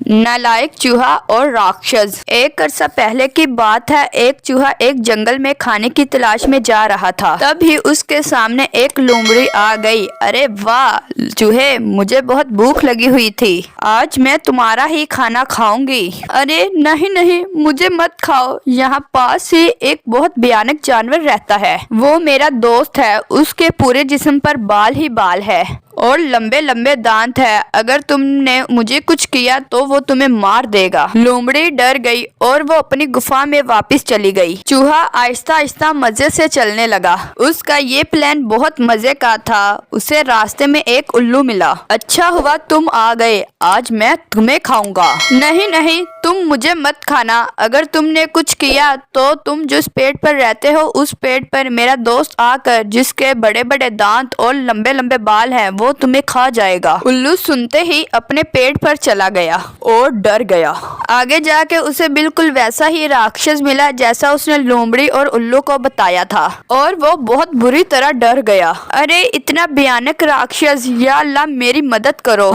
नालायक चूहा और राक्षस। एक अरसा पहले की बात है। एक चूहा एक जंगल में खाने की तलाश में जा रहा था। तभी उसके सामने एक लोमड़ी आ गई। अरे वाह चूहे, मुझे बहुत भूख लगी हुई थी, आज मैं तुम्हारा ही खाना खाऊंगी। अरे नहीं नहीं, मुझे मत खाओ, यहाँ पास ही एक बहुत भयानक जानवर रहता है। वो मेरा दोस्त है, उसके पूरे जिस्म पर बाल ही बाल है और लंबे लंबे दांत है। अगर तुमने मुझे कुछ किया तो वो तुम्हें मार देगा। लोमड़ी डर गई और वो अपनी गुफा में वापस चली गई। चूहा आहिस्ता आहिस्ता मजे से चलने लगा। उसका ये प्लान बहुत मजे का था। उसे रास्ते में एक उल्लू मिला। अच्छा हुआ तुम आ गए, आज मैं तुम्हें खाऊंगा। नहीं नहीं, तुम मुझे मत खाना। अगर तुमने कुछ किया तो तुम जिस पेड़ पर रहते हो उस पेड़ पर मेरा दोस्त आकर, जिसके बड़े बड़े दांत और लंबे लंबे बाल हैं, वो तुम्हें खा जाएगा। उल्लू सुनते ही अपने पेड़ पर चला गया और डर गया। आगे जाके उसे बिल्कुल वैसा ही राक्षस मिला जैसा उसने लोमड़ी और उल्लू को बताया था और वो बहुत बुरी तरह डर गया। अरे इतना भयानक राक्षस, या अल्लाह मेरी मदद करो।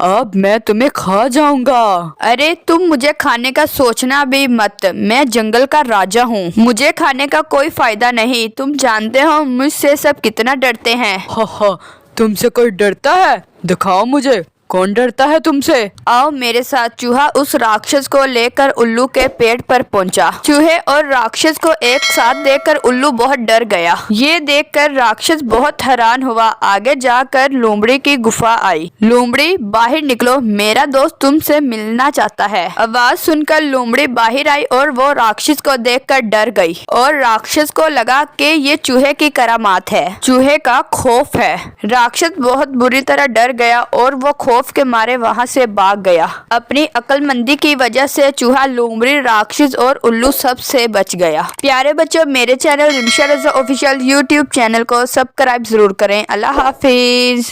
अब मैं तुम्हें खा जाऊंगा। अरे तुम मुझे खाने का सोचना भी मत, मैं जंगल का राजा हूँ, मुझे खाने का कोई फायदा नहीं। तुम जानते हो मुझसे सब कितना डरते हैं। तुमसे कोई डरता है? दिखाओ मुझे, कौन डरता है तुमसे? आओ मेरे साथ। चूहा उस राक्षस को लेकर उल्लू के पेड़ पर पहुंचा। चूहे और राक्षस को एक साथ देखकर उल्लू बहुत डर गया। ये देखकर राक्षस बहुत हैरान हुआ। आगे जाकर लोमड़ी की गुफा आई। लोमड़ी बाहर निकलो, मेरा दोस्त तुमसे मिलना चाहता है। आवाज सुनकर लोमड़ी बाहर आई और वो राक्षस को देखकर डर गई और राक्षस को लगा कि ये चूहे की करामात है, चूहे का खौफ है। राक्षस बहुत बुरी तरह डर गया और वो खौफ के मारे वहां से भाग गया। अपनी अक्लमंदी की वजह से चूहा, लोमड़ी, राक्षस और उल्लू सब से बच गया। प्यारे बच्चों, मेरे चैनल रिमशा रज़ा ऑफिशियल यूट्यूब चैनल को सब्सक्राइब जरूर करें। अल्लाह हाफिज।